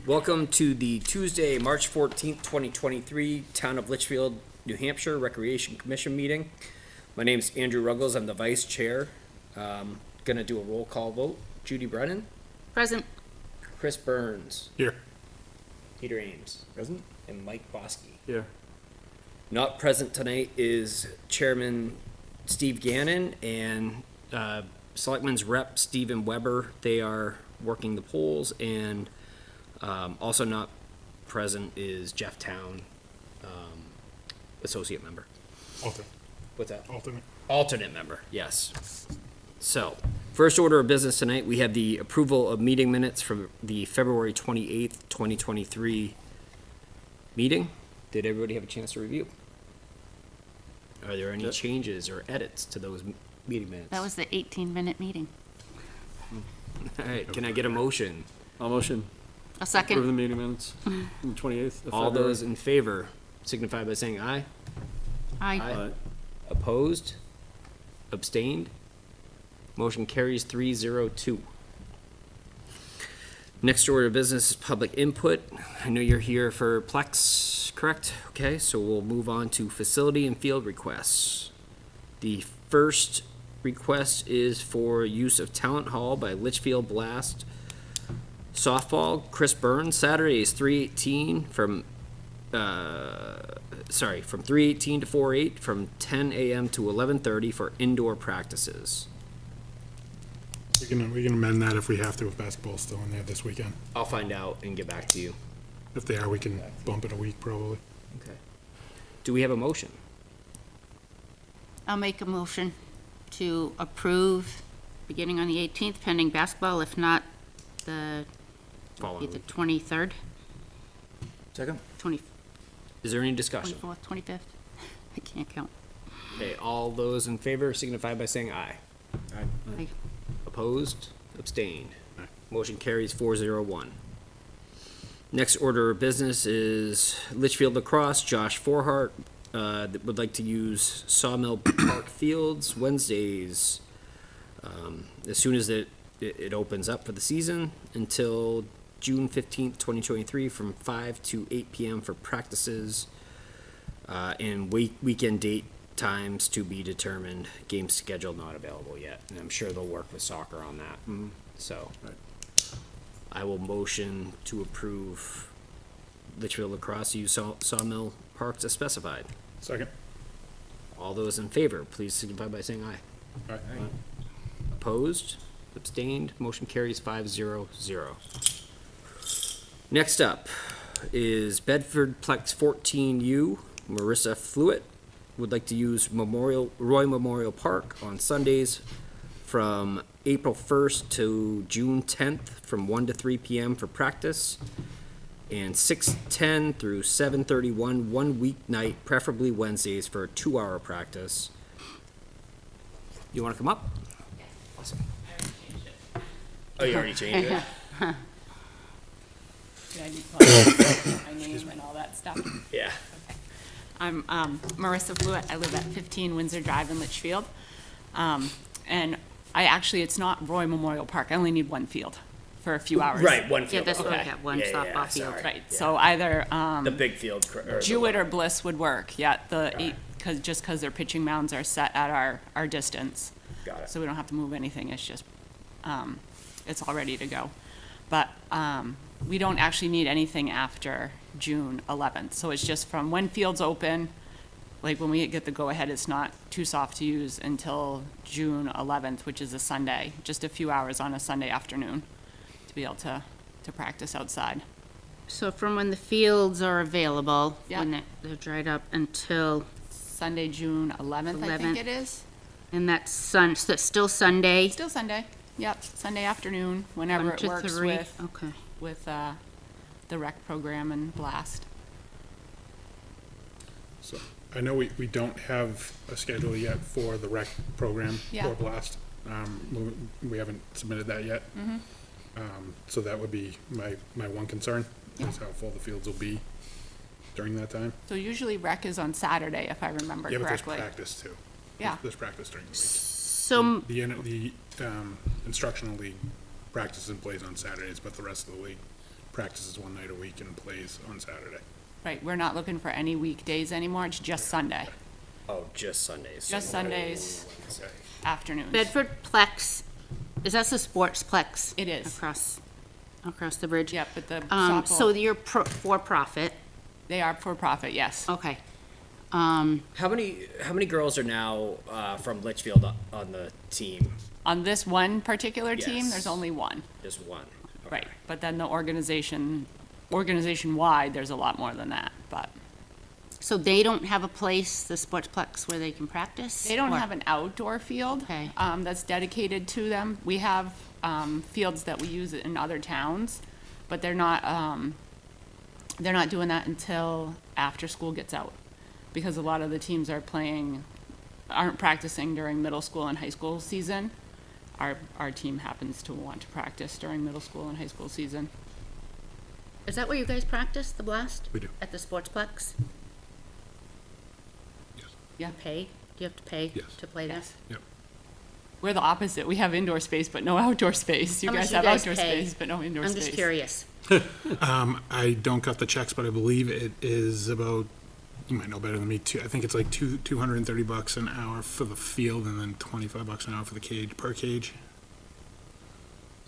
Welcome to the Tuesday, March 14th, 2023 Town of Litchfield, New Hampshire Recreation Commission meeting. My name's Andrew Ruggles. I'm the vice chair. Gonna do a roll call vote. Judy Brennan, Present. Chris Burns, Here. Peter Ames, Present? and Mike Bosky. Here. Not present tonight is Chairman Steve Gannon and Selectmen's Rep Stephen Weber. They are working the polls, and also not present is Jeff Town, associate member. Alternate. What's that? Alternate. Alternate member, yes. So, first order of business tonight, we have the approval of meeting minutes from the February 28th, 2023 meeting. Did everybody have a chance to review? Are there any changes or edits to those meeting minutes? That was the 18-minute meeting. All right, can I get a motion? I'll motion. A Approve second. the meeting minutes on the 28th of All February. those in favor signify by saying aye. Aye. Aye. Opposed? Abstained? Motion carries 302. Next order of business is public input. I know you're here for Plex, correct? Okay, so we'll move on to facility and field requests. The first request is for use of Talent Hall by Litchfield Blast Softball. Chris Burns, Saturday is 3:18 from 3:18 to 4:08, from 10 a.m. to 11:30 for indoor practices. We can amend that if we have to, if basketball's still in there this weekend. I'll find out and get back to you. If they are, we can bump it a week probably. Okay. Do we have a motion? I'll make a motion to approve beginning on the 18th pending basketball, if not the Following the week. 23rd, Second? 20, Is there any discussion? 24th, 25th. I can't count. Okay, all those in favor signify by saying aye. Aye. Opposed? Abstained? Aye. Motion carries 401. Next order of business is Litchfield Lacrosse. Josh Forhart that would like to use Sawmill Park Fields Wednesdays as soon as it opens up for the season until June 15th, 2023 from 5 to 8 p.m. for practices and weekend date times to be determined. Game schedule not available yet, and I'm sure they'll work with soccer on that. So I will motion to approve Litchfield Lacrosse use Sawmill Parks as specified. Second. All those in favor, please signify by saying aye. Aye. Opposed? Abstained? Motion carries 500. Next up is Bedford Plex 14U. Marissa Fluitt would like to use Roy Memorial Park on Sundays from April 1st to June 10th from 1 to 3 p.m. for practice, and 6:10 through 7:31 one weeknight, preferably Wednesdays, for a 2-hour practice. You want to come up? Awesome. Oh, you already changed it? Yeah, I need to my name and all that stuff. Yeah. I'm Marissa Fluitt. I live at 15 Windsor Drive in Litchfield. And it's not Roy Memorial Park. I only need one field for a few hours. Right, one Yeah, field. that's what I okay. got, one softball field. sorry. Right, Yeah. so either The big field. Jewett or Bliss would work. Yeah, because their pitching mounds are set at our distance. Got it. So we don't have to move anything. It's just, it's all ready to go. But we don't actually need anything after June 11th. So it's just from when fields open, like when we get the go-ahead, it's not too soft to use until June 11th, which is a Sunday, just a few hours on a Sunday afternoon to be able to practice outside. So from when the fields are available, Yeah. when they're dried up until, Sunday, June 11th, I think 11th. it is. and that's so that's still Sunday? Still Sunday. Yep, Sunday afternoon, whenever 1 it to works 3? with Okay. the rec program and Blast. So I know we don't have a schedule yet for the rec program Yeah. or Blast. We haven't submitted that yet. So that would be my one concern, is how full the fields will be during that time. So usually rec is on Saturday, if I remember Yeah, but there's correctly. practice too. Yeah. There's practice during the week. So, The instructional league practices and plays on Saturdays, but the rest of the league practices one night a week and plays on Saturday. Right, we're not looking for any weekdays anymore, it's just Sunday, Oh, just Sundays. just Sundays, afternoons. Bedford Plex, is that the sports Plex? It is. Across the bridge? Yep, but the So softball, you're for-profit, they are for profit, yes. okay. How many girls are now from Litchfield on the team? On this one particular team, Yes. there's only one, Just one. Okay. right, but then the organization-wide, there's a lot more than that, but So they don't have a place, the sportsplex, where they can practice? they don't Or- have an outdoor field, Okay. that's dedicated to them. We have, fields that we use in other towns, but they're not doing that until after school gets out. Because a lot of the teams aren't practicing during middle school and high school season. Our team happens to want to practice during middle school and high school season. Is that where you guys practice, the Blast? We do. At the sportsplex? Yeah, Pay? Do you have to pay Yes. to play there? Yep. we're the opposite. We have indoor space, but no outdoor space. You How much guys do have you guys outdoor pay? space, but no indoor I'm space. just curious. I don't got the checks, but I believe it is about, you might know better than me, I think it's like $230 an hour for the field and then $25 an hour for the cage, per cage.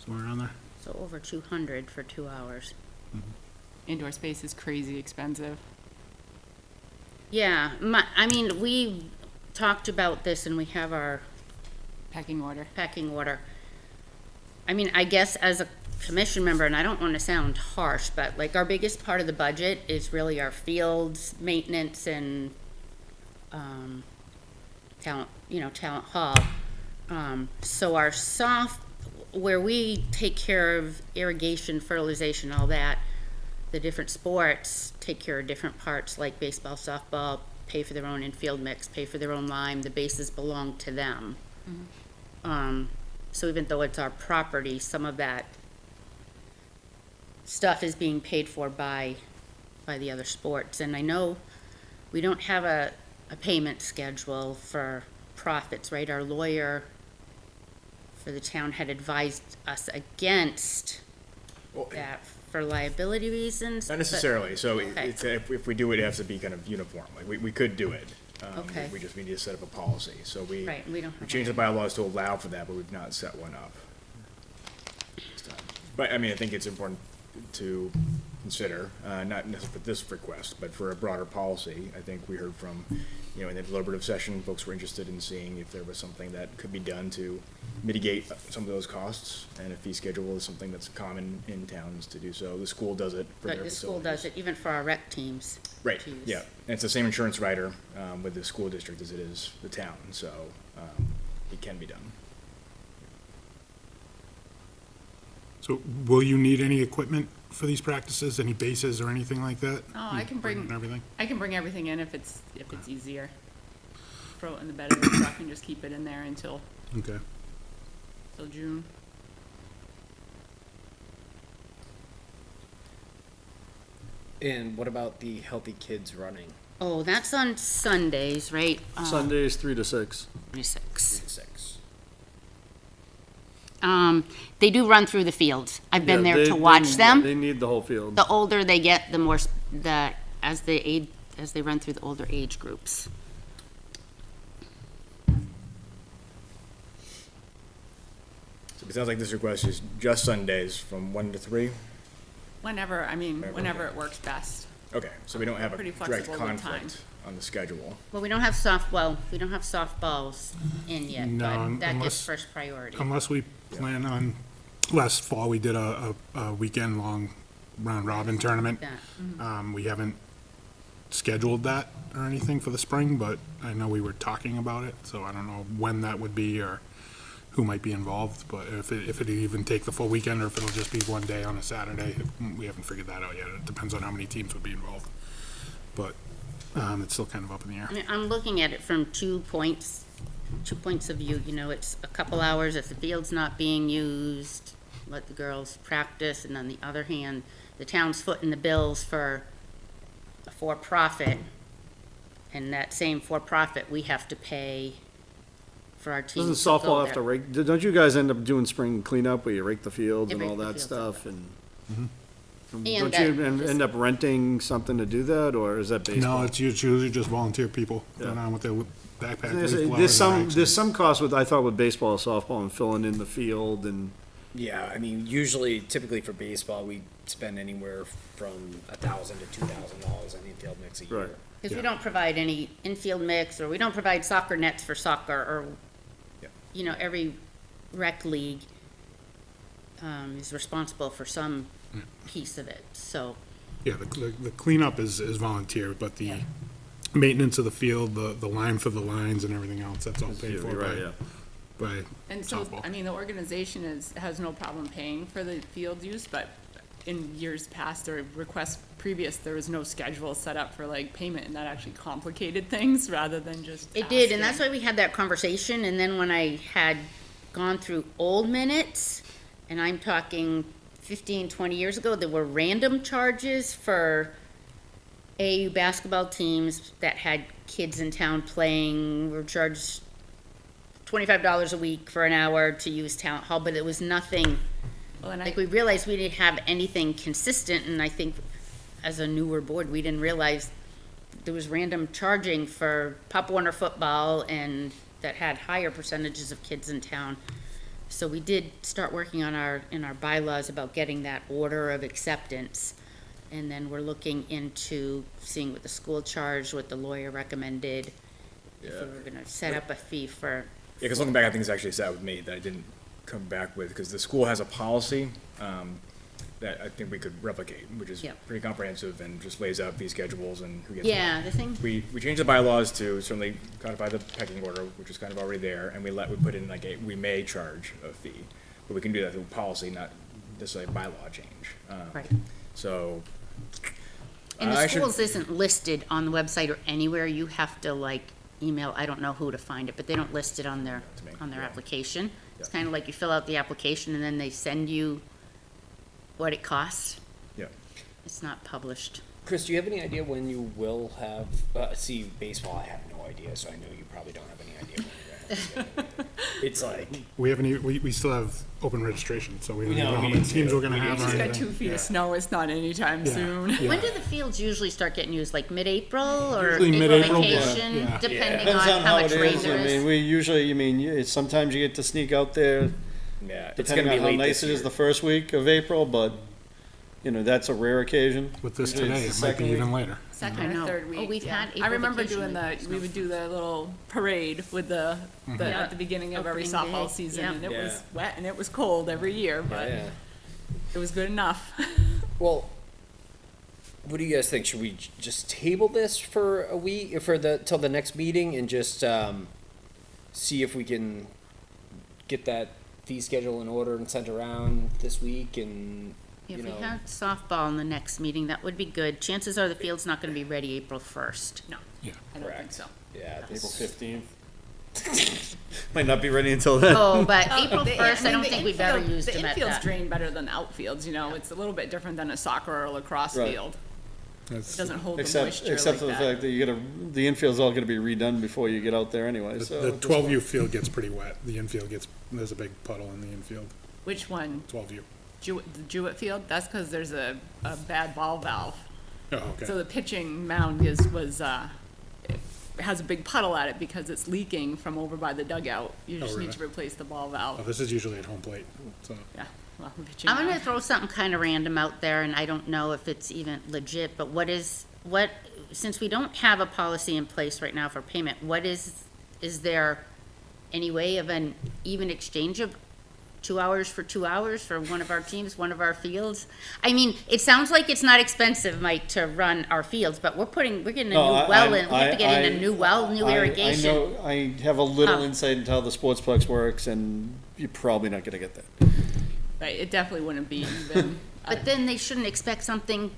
Somewhere around there. So over 200 for 2 hours. Indoor space is crazy expensive. Yeah, we talked about this and we have our Pecking order. packing order. I mean, I guess as a commission member, and I don't want to sound harsh, but like our biggest part of the budget is really our fields, maintenance and, talent hall. So our where we take care of irrigation, fertilization, all that, the different sports take care of different parts, like baseball, softball, pay for their own infield mix, pay for their own lime, the bases belong to them. So even though it's our property, some of that stuff is being paid for by the other sports. And I know we don't have a payment schedule for profits, right? Our lawyer for the town had advised us against Well, that for liability reasons. Not but- necessarily, so Okay. it's, if we do it, it has to be kind of uniform, like, we could do it. Okay. We just need to set up a policy, so we. Right, we don't We have changed the bylaws to allow for that, but we've not set one up. this time. But, I mean, I think it's important to consider, not necessarily for this request, but for a broader policy. I think we heard from, in the deliberative session, folks were interested in seeing if there was something that could be done to mitigate some of those costs, and a fee schedule is something that's common in towns to do so. The school does it for their But the facilities. school does it, even for our rec teams. Right, to use. yeah, and it's the same insurance rider, with the school district as it is the town, so, it can be done. So will you need any equipment for these practices, any bases or anything like that? Oh, I can bring- And everything? I can bring everything in if it's easier. Throw it in the bed of the truck and just keep it in there until Okay. June. And what about the Healthy Kids Running? Oh, that's on Sundays, right? Sundays, 3 to 6. 26. 6. They do run through the fields. I've been Yeah, there they- to watch they- them. They need the whole field. The older they get, the more, as they run through the older age groups. So it sounds like this request is just Sundays from 1 to 3? Whenever it works best. Okay, so we don't have a Pretty direct flexible with time. conflict on the schedule. Well, we don't have softballs in yet, No, but that gets unless- first priority. Unless we plan on, last fall, we did a weekend-long round robin tournament. That. We haven't scheduled that or anything for the spring, but I know we were talking about it, so I don't know when that would be or who might be involved, but if it'd even take the full weekend or if it'll just be one day on a Saturday, we haven't figured that out yet. It depends on how many teams would be involved. But, it's still kind of up in the air. I mean, I'm looking at it from 2 points of view. It's a couple hours if the field's not being used, let the girls practice, and on the other hand, the town's footing the bills for a for-profit, and that same for-profit, we have to pay for our teams. Doesn't to go softball have to there. rake, don't you guys end up doing spring cleanup where you rake the fields They and all rake the that fields, stuff and? And Don't that you end up renting something to do that, or is that baseball? No, it's usually just volunteer people going Yeah. on with their backpack. There's leaf blowers and some, rakes. some cost with, I thought with baseball and softball and filling in the field and, Yeah, I mean, typically for baseball, we spend anywhere from $1,000 to $2,000 on infield mix a year. Right. Because we Yeah. don't provide any infield mix, or we don't provide soccer nets for soccer, or, Yeah. you know, every rec league is responsible for some piece of it, so. Yeah, the cleanup is volunteer, but the Yeah. maintenance of the field, the line for the lines and everything else, that's all paid for you're right, yeah. by And so, softball. I mean, the organization has no problem paying for the field use, but in years past or requests previous, there was no schedule set up for like payment, and that actually complicated things rather than just It did, and that's asking. why we had that conversation, and then when I had gone through old minutes, and I'm talking 15, 20 years ago, there were random charges for AU basketball teams that had kids in town playing, were charged $25 a week for an hour to use town hall, but it was nothing, Well, and like, we realized we didn't have anything consistent, and I think as a newer board, we didn't realize there was random charging for Pop Warner football and that had higher percentages of kids in town. So we did start working on in our bylaws about getting that order of acceptance. And then we're looking into seeing what the school charged, what the lawyer recommended. If we were gonna set up a fee for, Yeah, because looking back, I think it's actually sad with me that I didn't come back with, because the school has a policy that I think we could replicate, which is Yep. pretty comprehensive and just lays out fee schedules and who gets. yeah, the thing, We changed the bylaws to certainly codify the pecking order, which is kind of already there, and we put in like we may charge a fee, but we can do that through policy, not necessarily bylaw change. right. So. And I the should- schools isn't listed on the website or anywhere, you have to like email, I don't know who to find it, but they don't list it on their, To me, on their yeah. application. It's Yeah. kind of like you fill out the application and then they send you what it costs. Yeah. It's not published. Chris, do you have any idea when you will have, see, baseball, I have no idea, so I know you probably don't have any idea when you're gonna have it. It's like, We haven't, we still have open registration, so we don't We know know, how we many need teams to. we're gonna We have need or It's got anything. 2 feet Yeah. of snow, it's not anytime Yeah. soon. Yeah. When do the fields usually start getting used, like mid-April or Usually April mid-April, vacation, yeah. depending Depends on how much it rain is. there I mean, is? we usually, sometimes you get to sneak out there, Yeah. It's depending gonna be on how late nice this it is year. the first week of April, but, that's a rare occasion. With this Usually today, it's it the might be second even week. later. Second I or know. third Oh, week, we've yeah. had I April remember vacation doing with we would do the little parade with the Yeah. at the beginning of every Opening softball day, season, yeah. and it was Yeah. wet and it was cold every year, but yeah. it was good enough. Well, what do you guys think? Should we just table this for a week, till the next meeting and just, see if we can get that fee schedule in order and sent around this week and, If you we know? had softball in the next meeting, that would be good. Chances are the field's not gonna be ready April 1st. No, Yeah. I don't think Correct. so. Yeah. April 15th. Might not be ready until then. Oh, but April The- 1st, I mean, don't the think we've ever infield- used them The at infield's that. drained better than the outfields, it's a little bit different than a soccer or a lacrosse Right. field. It That's, doesn't hold the Except, moisture except like for the that. fact that the infield's all gonna be redone before you get out there anyway, so. the 12U field gets pretty wet. The infield there's a big puddle in the infield, Which one? 12U. The Jewett Field? That's because there's a bad ball valve. Oh, okay. So the pitching mound it has a big puddle at it because it's leaking from over by the dugout. You just need really? to replace the ball Oh, valve. this is usually at home plate, so. Yeah, well, the pitching I'm gonna mound. throw something kind of random out there, and I don't know if it's even legit, but since we don't have a policy in place right now for payment, is there any way of an even exchange of 2 hours for 2 hours for one of our teams, one of our fields? I mean, it sounds like it's not expensive, Mike, to run our fields, but we're getting a new No, well in, we have to get in a new well, new irrigation. I know, I have a little Oh. insight into how the sportsplex works, and you're probably not gonna get that. Right, it definitely wouldn't be even. But then they shouldn't expect something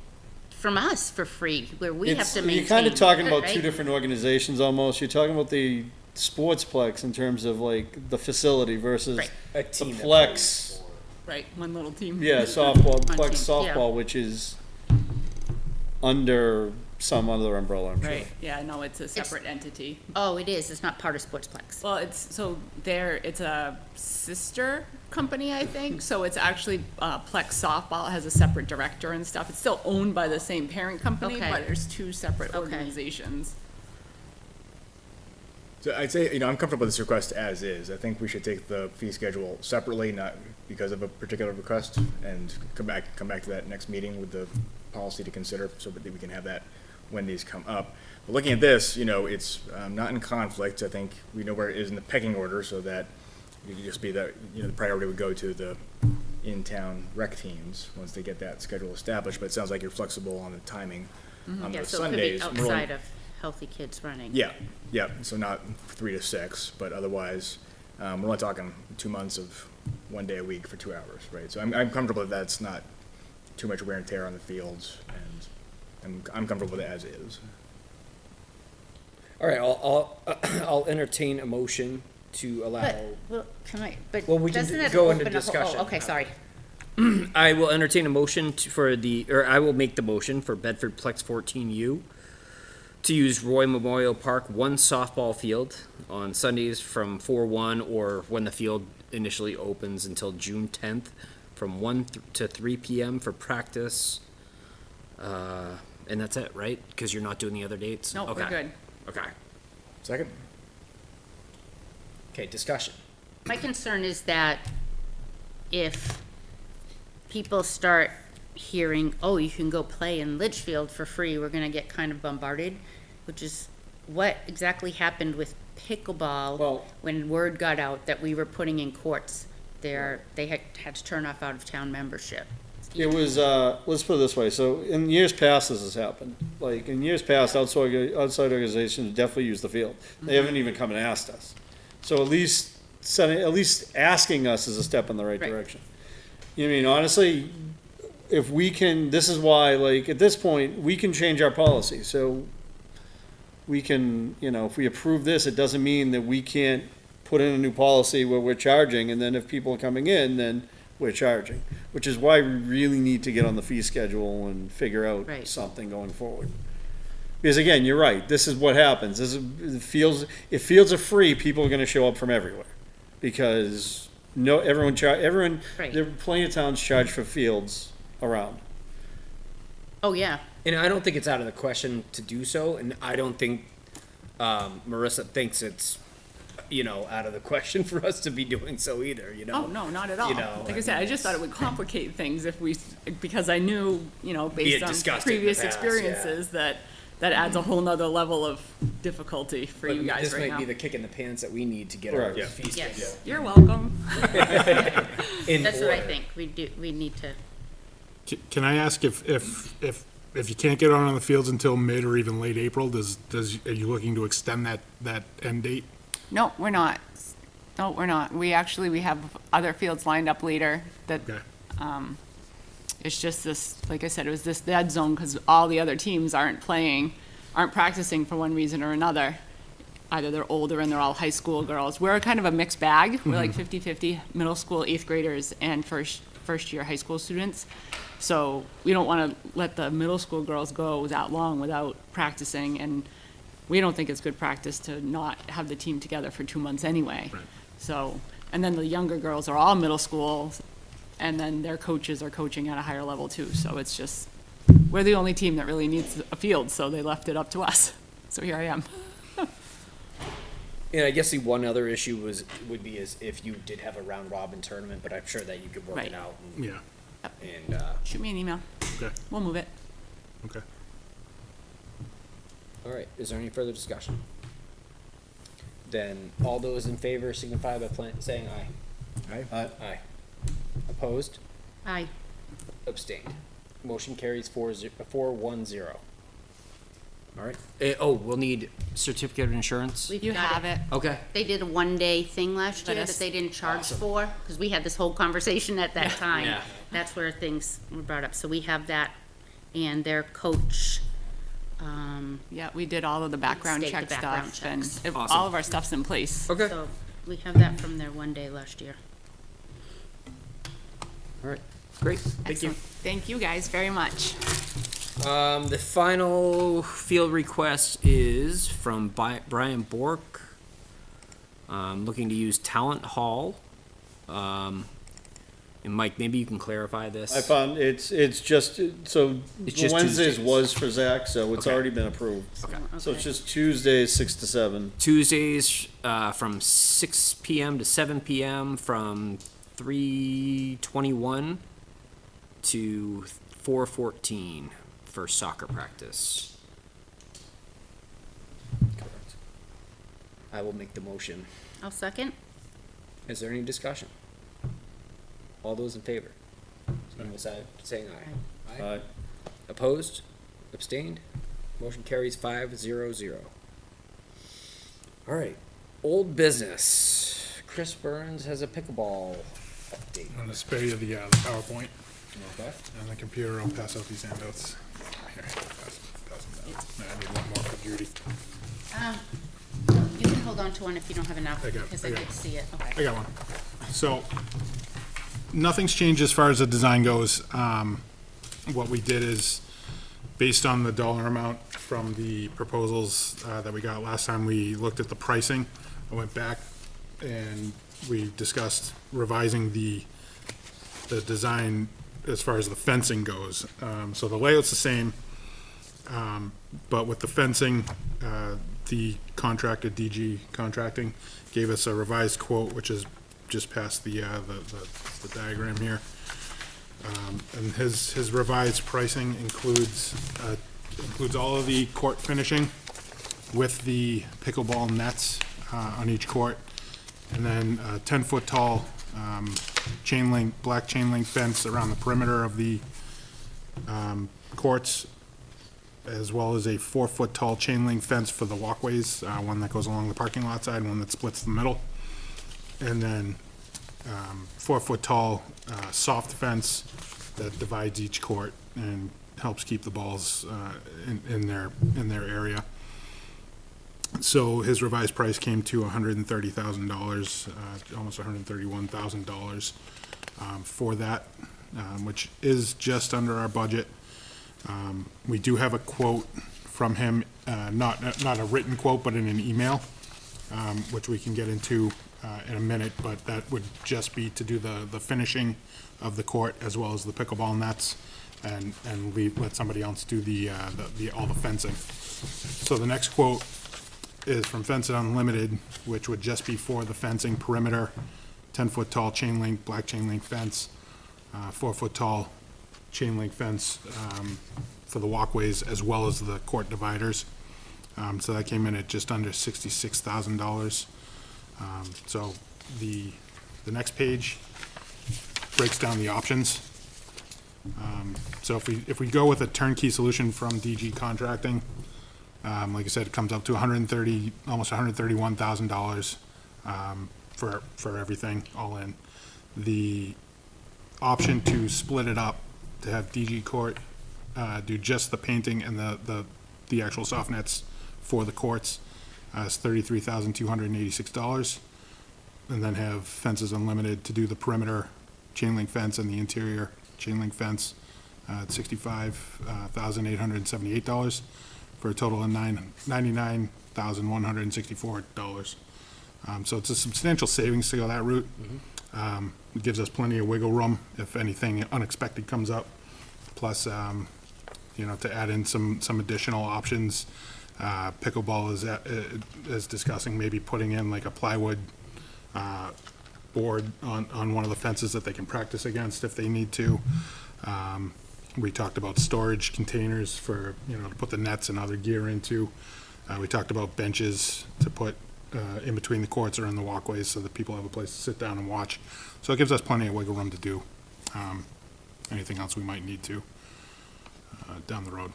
from us for free, where we have It's- to maintain. You're kind of talking about right? two different organizations almost. You're talking about the sportsplex in terms of like the facility versus Right. A the team that plex. plays Right, one little team. Yeah, softball, One plex team, yeah. softball, which is under some other umbrella, I'm sure. Right, yeah, no, it's a separate entity. Oh, it is, it's not part of Sportsplex. Well, it's a sister company, I think, so it's actually, Plex Softball has a separate director and stuff. It's still owned by the same parent company, Okay. but there's two separate Okay. organizations. So I'd say, I'm comfortable with this request as is. I think we should take the fee schedule separately, not because of a particular request, and come back to that next meeting with the policy to consider, so that we can have that when these come up. But looking at this, it's not in conflict. I think we know where it is in the pecking order, so that it could just be that, the priority would go to the in-town rec teams once they get that schedule established. But it sounds like you're flexible on the timing. On Yeah, the so it could be Sundays, more outside of Healthy Kids Running. yeah, so not 3 to 6, but otherwise, we're only talking 2 months of 1 day a week for 2 hours, right? So I'm comfortable that that's not too much wear and tear on the fields, and I'm comfortable with it as is. All right, I'll entertain a motion to allow. Well, Well, we can doesn't it go into open a whole- discussion. Oh, okay, sorry. I will entertain a motion I will make the motion for Bedford Plex 14U to use Roy Memorial Park one softball field on Sundays from 4/1 or when the field initially opens until June 10th from 1 to 3 p.m. for practice. And that's it, right? Because you're not doing the other dates? No, we're Okay. good. Okay. Second? Okay, discussion. My concern is that if people start hearing, oh, you can go play in Litchfield for free, we're gonna get kind of bombarded, which is what exactly happened with pickleball Well- when word got out that we were putting in courts. They had to turn off out-of-town membership. It was, let's put it this way, so in years past, this has happened. Like, in years past, outside organizations definitely use the field. They haven't even come and asked us. So at least asking us is a step in the right Right. direction. I mean, honestly, if we can, this is why, like, at this point, we can change our policy, so we can, if we approve this, it doesn't mean that we can't put in a new policy where we're charging, and then if people are coming in, then we're charging, which is why we really need to get on the fee schedule and figure out Right. something going forward. Because again, you're right, this is what happens, if fields are free, people are gonna show up from everywhere. Because everyone, Right. there are plenty of towns charge for fields around. Oh, yeah. And I don't think it's out of the question to do so, and I don't think Marissa thinks it's, out of the question for us to be doing so either, Oh, no, not at all. Like I said, I just thought it would complicate things because I knew, based on discussed it in the previous past, experiences, that adds a whole nother level of difficulty for you guys This right might now. be the kick in the pants that we need to get our Correct. fees. Yes, You're welcome. In that's what I order. think. We need to, Can I ask if you can't get on the fields until mid or even late April, are you looking to extend that end date? No, we're not. No, we're not. We have other fields lined up later that, Okay. it's just this, like I said, it was this dead zone because all the other teams aren't practicing for one reason or another. Either they're older and they're all high school girls. We're kind of a mixed bag. We're like 50-50, middle school, 8th graders and first year high school students. So we don't want to let the middle school girls go that long without practicing, and we don't think it's good practice to not have the team together for 2 months anyway. Right. So, and then the younger girls are all middle school, and then their coaches are coaching at a higher level too. So it's just, we're the only team that really needs a field, so they left it up to us. So here I am. And I guess the one other issue would be if you did have a round robin tournament, but I'm sure that you could work Right. it out. Yeah, And Shoot me an email. okay, We'll move it. okay. all right, is there any further discussion? Then all those in favor signify by saying aye. Aye. Opposed? aye. Abstained. Motion carries 4-1-0. All right. We'll need certificate of insurance. We've You got have it. Okay. They did a one-day thing last Let year us- that they didn't charge for, because we had this whole conversation at that time. Yeah. That's where things were brought up. So we have that, and their coach, Yeah, we did all of the background State the check background stuff, and checks. Awesome. all of our stuff's in place. Okay. so we have that from their one day last year. All right. Great. Thank you. Excellent. Thank you guys very much. The final field request is from Brian Bork, looking to use Talent Hall. And Mike, maybe you can clarify this. I found it's just, so It's just Wednesdays Tuesdays. was for Zach, so it's Okay. already been approved. Okay. So it's just Tuesdays, 6 to 7. Tuesdays from 6 p.m. to 7 p.m. from 3:21 to 4:14 for soccer practice. Correct. I will make the motion. I'll second. Is there any discussion? All those in favor? Signify by saying aye. Aye. Opposed? Abstained? Motion carries 5-0-0. All right. Old business. Chris Burns has a pickleball update. I'm gonna spare you the PowerPoint Okay. and the computer. I'll pass out these handouts. Here, pass them down. I need one more for Judy. You can hold on to one if you don't have enough, I got it, because I I got did it. see it. Okay. I got one. So, nothing's changed as far as the design goes. What we did is, based on the dollar amount from the proposals that we got last time, we looked at the pricing. I went back and we discussed revising the design as far as the fencing goes. So the layout's the same, but with the fencing, the contractor, DG Contracting, gave us a revised quote, which is just past the diagram here. And his revised pricing includes all of the court finishing with the pickleball nets on each court, and then a 10-foot tall black chain link fence around the perimeter of the courts, as well as a 4-foot tall chain link fence for the walkways, one that goes along the parking lot side, one that splits the middle, and then 4-foot tall soft fence that divides each court and helps keep the balls in their area. So his revised price came to $130,000, almost $131,000 for that, which is just under our budget. We do have a quote from him, not a written quote, but in an email, which we can get into in a minute, but that would just be to do the finishing of the court as well as the pickleball nets, and let somebody else do all the fencing. So the next quote is from Fence It Unlimited, which would just be for the fencing perimeter, 10-foot tall chain link, black chain link fence, 4-foot tall chain link fence for the walkways as well as the court dividers. So that came in at just under $66,000. So the next page breaks down the options. So if we go with a turnkey solution from DG Contracting, like I said, it comes up to almost $131,000 for everything all in. The option to split it up, to have DG Court do just the painting and the actual soft nets for the courts, is $33,286, and then have Fences Unlimited to do the perimeter chain link fence and the interior chain link fence at $65,878, for a total of $99,164. So it's a substantial savings to go that route. It gives us plenty of wiggle room if anything unexpected comes up. Plus, to add in some additional options. Pickleball is discussing maybe putting in like a plywood board on one of the fences that they can practice against if they need to. We talked about storage containers for, to put the nets and other gear into. We talked about benches to put in between the courts or in the walkways so that people have a place to sit down and watch. So it gives us plenty of wiggle room to do anything else we might need to down the road.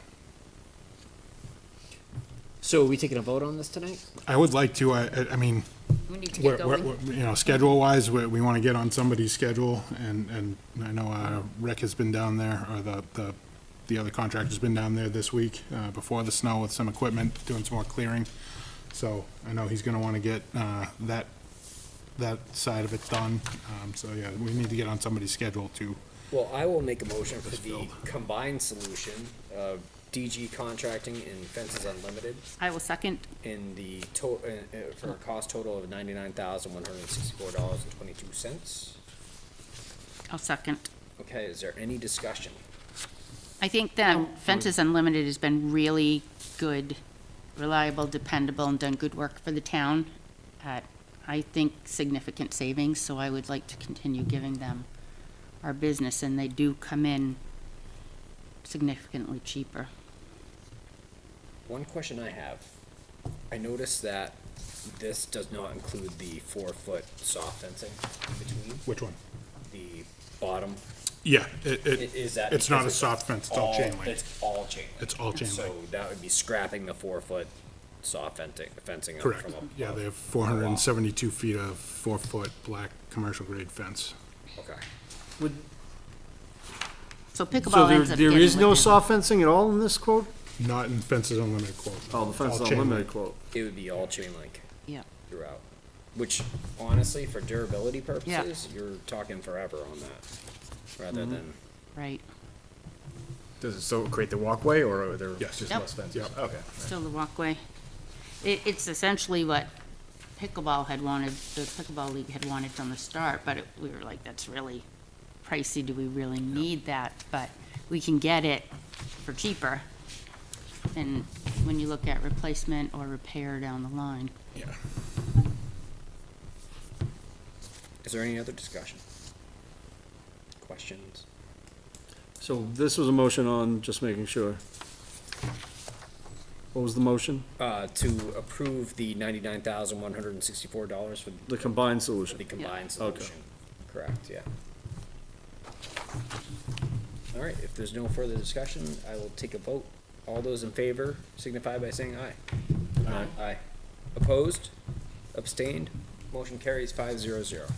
So are we taking a vote on this tonight? I would like to, I mean, We need to get going. schedule-wise, we want to get on somebody's schedule, and I know Rick has been down there, or the other contractor's been down there this week before the snow with some equipment, doing some more clearing. So I know he's going to want to get that side of it done. So yeah, we need to get on somebody's schedule to Well, I will make a motion for the combined solution of DG Contracting and Fences Unlimited I will second. in the for a cost total of $99,164.22. I'll second. Okay, is there any discussion? I think that Fences Unlimited has been really good, reliable, dependable, and done good work for the town at, I think, significant savings, so I would like to continue giving them our business, and they do come in significantly cheaper. One question I have, I noticed that this does not include the 4-foot soft fencing in between Which one? the bottom. Yeah, Is that it's not because a soft fence, it's all chain link. It's all chain link. It's all chain So link. that would be scrapping the 4-foot soft fencing. Correct. From a. Yeah, they have 472 feet of 4-foot black commercial grade fence. Okay. So So pickleball there, ends up there getting is no within- soft fencing at all in this quote? Not in Fences Unlimited quote. Oh, the fence All is chain unlimited link. quote. It would be all chain link Yeah, throughout, which honestly, for durability purposes, you're talking forever on that, rather than. right. Does it still create the walkway, or are there Yes. just Yep. less fences? Yep. Okay. Still the walkway. It's essentially what pickleball had wanted, the pickleball league had wanted from the start, but we were like, that's really pricey, do we really need that? But we can get it for cheaper. And when you look at replacement or repair down the line. Yeah. Is there any other discussion? Questions? So this was a motion on, just making sure. What was the motion? To approve the $99,164 for The combined the solution. combined Okay. solution. Correct, yeah. All right, if there's no further discussion, I will take a vote. All those in favor signify by saying aye. Aye. Aye. Opposed? Abstained? Motion carries 5-0-0.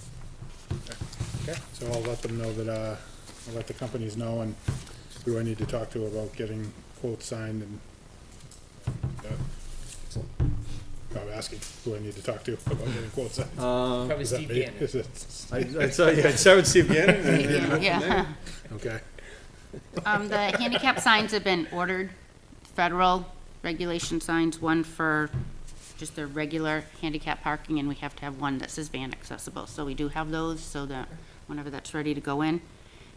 Okay, So I'll let them know that, I'll let the companies know and who I need to talk to about getting quotes signed and, I'm asking who I need to talk to about getting quotes signed. probably Is that Steve me? Gannon. Is it? I'd start with Steve Gannon. and then- Yeah. Okay. The handicap signs have been ordered, federal regulation signs, one for just the regular handicap parking, and we have to have one that says van accessible. So we do have those, so that whenever that's ready to go in.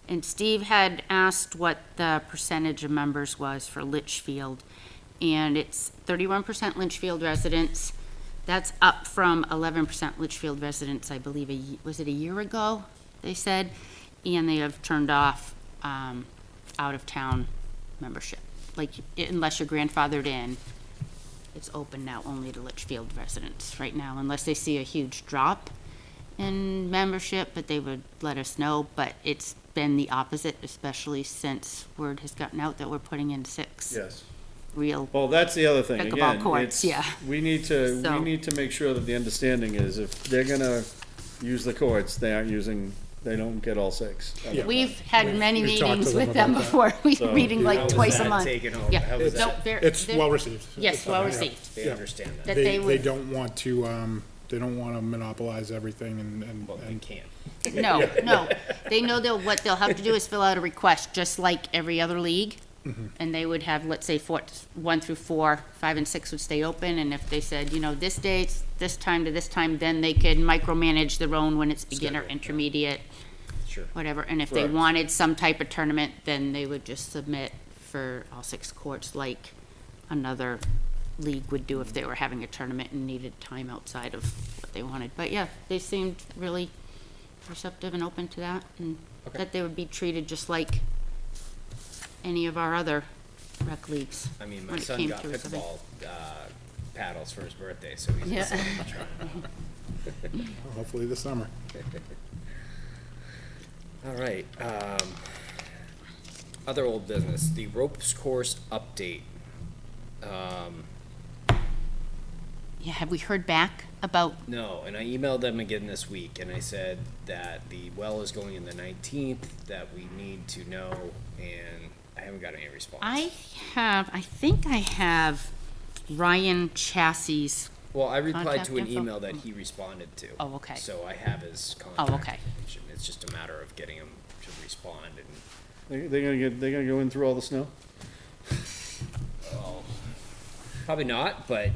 And Steve had asked what the percentage of members was for Litchfield, and it's 31% Litchfield residents. That's up from 11% Litchfield residents, I believe, was it a year ago, they said? And they have turned off out-of-town membership. Like, unless you're grandfathered in, it's open now only to Litchfield residents right now, unless they see a huge drop in membership, but they would let us know. But it's been the opposite, especially since word has gotten out that we're putting in 6 Yes. real. Well, that's the other thing. Pickleball Again, courts, it's- yeah. We need to, So- we need to make sure that the understanding is if they're gonna use the courts, they aren't using, they don't get all 6. Yeah. We've had many we've talked to meetings them with them about that. before, we So- meeting How like was twice a that month. taken over? Yeah. How was No, that? It's they're- well received. Yes, well Yeah. received. They Yeah. understand that. That They they would- don't want to, they don't want to monopolize everything Well, they and can't. No, no. They know what they'll have to do is fill out a request, just like every other league. And they would have, let's say, 1 through 4, 5 and 6 would stay open, and if they said, this date, this time to this time, then they could micromanage their own when it's beginner, Schedule, yeah. intermediate, Sure. whatever. And if they Correct. wanted some type of tournament, then they would just submit for all 6 courts, like another league would do if they were having a tournament and needed time outside of what they wanted. But yeah, they seemed really receptive and open to that, and Okay. that they would be treated just like any of our other rec leagues. I mean, my when it son came got to something. pickleball paddles for his birthday, so he's Yeah. excited to try. hopefully this summer. All right, other old business, the ropes course update. Yeah, have we heard back about, No, and I emailed them again this week, and I said that the well is going in the 19th, that we need to know, and I haven't got any response. I think I have Ryan Chassie's, Well, I replied Contact to an info? email that he responded to. Oh, okay. So I have his contact Oh, okay. information. It's just a matter of getting him to respond and, They're gonna go in through all the snow? well, probably not, but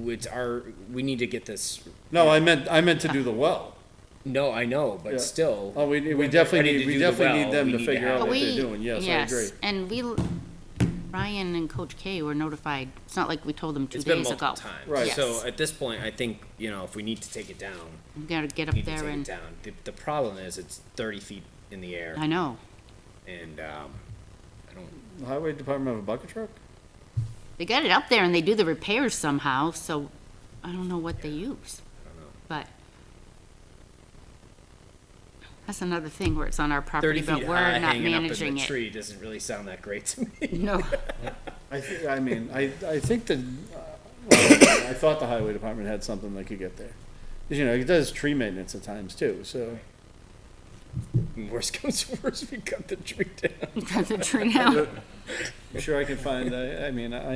we need to get this. No, I meant to do the well. No, I know, Yeah. but still. Oh, we when they're definitely ready need, to we do the definitely well, need them we to need figure have out it. what they're doing, yes, I agree. And Ryan and Coach K were notified. It's not like we told them 2 It's been days multiple ago. times. Right. Yes. So at this point, I think, if we need to take it down, We gotta get we up need to there take it and, down. The problem is it's 30 feet in the air I know. and, I don't, The highway department have a bucket truck? They got it up there and they do the repairs somehow, so I don't know what they use. I don't know. But that's another thing where it's on our 30 property, but feet we're high not hanging up in managing the it. tree doesn't really sound that great to me. No, I think that, I thought the highway department had something that could get there. 'Cause, it does tree maintenance at times too, so. Worst comes to worst, we cut the tree down. cut the tree down. I'm sure I can find, I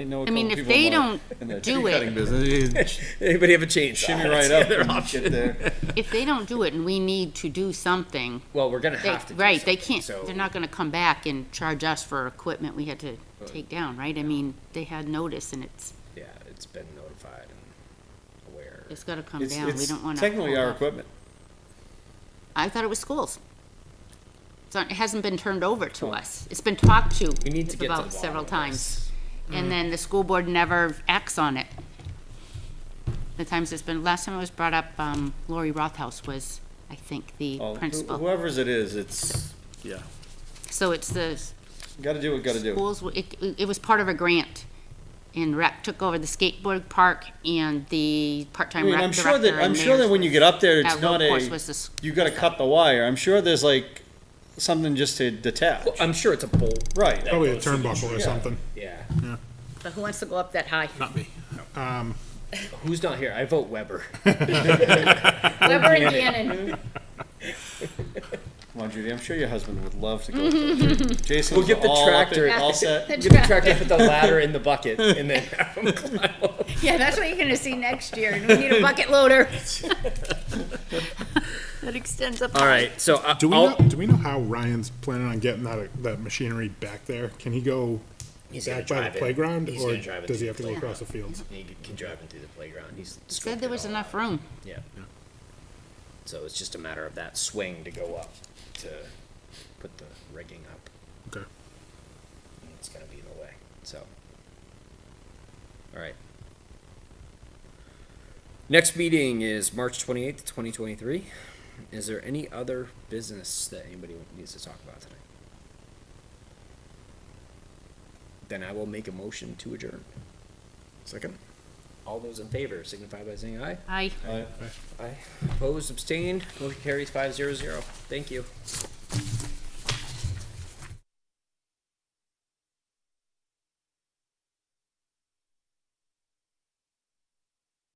know a I mean, couple if people they in the- don't in the do tree it- cutting business. Anybody have a chainsaw? Shimmy That's right the up other and option. get there. If they don't do it and we need to do something, Well, we're gonna they, have to do right, they something, can't, so- they're not gonna come back and charge us for equipment we had to take down, right? I mean, they had notice and Yeah, it's been notified and aware. it's gotta come It's- down. We it's don't wanna. technically hold our up. equipment. I thought it was schools. So it hasn't been turned over to us. It's been talked to We need to get to the about bottom several of times. this. And then the school board never acts on it. The times it's been, last time it was brought up, Lori Rothaus was, I think, the Well, principal. Whoever's it is, it's, yeah. So it's the Gotta do what gotta do. schools, it was part of a grant. And rec took over the skateboard park and the I part-time mean, rec I'm director. sure that, I'm and sure that theirs when you get up there, it's that not road course a, was the you gotta cut the wire. I'm sure there's like something just to detach. Well, I'm sure it's a bolt. Right. that Probably a goes through the turnbuckle or tree. something. Yeah. But who wants to go up that high? Not me. Who's not here? I vote Weber. Weber and Gannon. Come on, Judy, I'm sure your husband would love to go up there. Jason's We'll get the all up there, tractor. all set. Get the tractor, put the ladder in the bucket, and then have them climb up. Yeah, that's what you're gonna see next year. We need a bucket loader. That extends up. All right, so Do we know how Ryan's planning on getting that machinery back there? Can he go He's gonna back by the drive it. playground, He's or gonna drive it does he through have to the go playground. across the fields? He can drive it through the playground. He's Said scoped there it was all enough out. room. Yeah. So it's just a matter of that swing to go up to put the rigging up. Okay. And it's gonna be in the way. So. All right. Next meeting is March 28th, 2023. Is there any other business that anybody needs to talk about tonight? Then I will make a motion to adjourn. Second? All those in favor signify by saying aye. I. Right. Aye. Opposed, abstained, motion carries 500. Thank you.